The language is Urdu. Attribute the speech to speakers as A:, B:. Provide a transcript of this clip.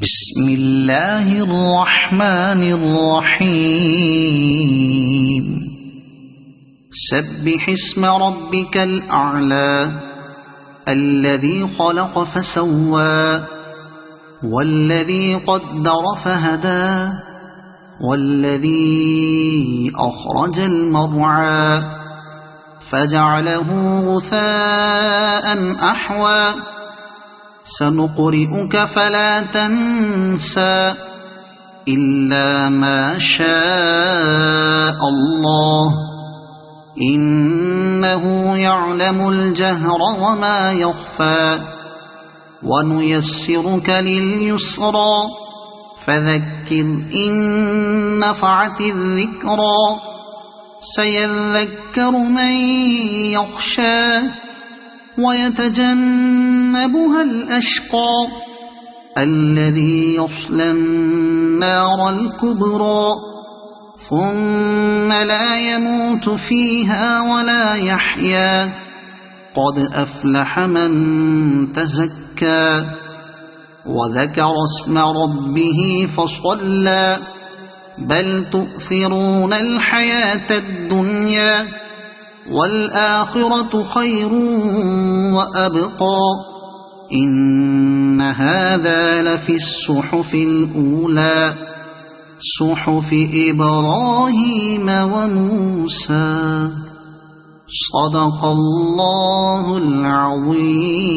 A: بسم الله الرحمن الرحيم سبح اسم ربك الأعلى الذي خلق فسوى والذي قدر فهدى والذي أخرج المرعى فجعله غثاء أحوى سنقرئك فلا تنسى إلا ما شاء الله إنه يعلم الجهر وما يخفى ونيسرك لليسرى فذكر إن نفعت الذكرى سيذكر من يخشى ويتجنبها الأشقى الذي يصلى النار الكبرى ثم لا يموت فيها ولا يحيا قد أفلح من تزكى وذكر اسم ربه فصلى بل تؤثرون الحياة الدنيا والآخرة خير وأبقى إن هذا لفي الصحف الأولى صحف إبراهيم وموسى صدق الله العظيم.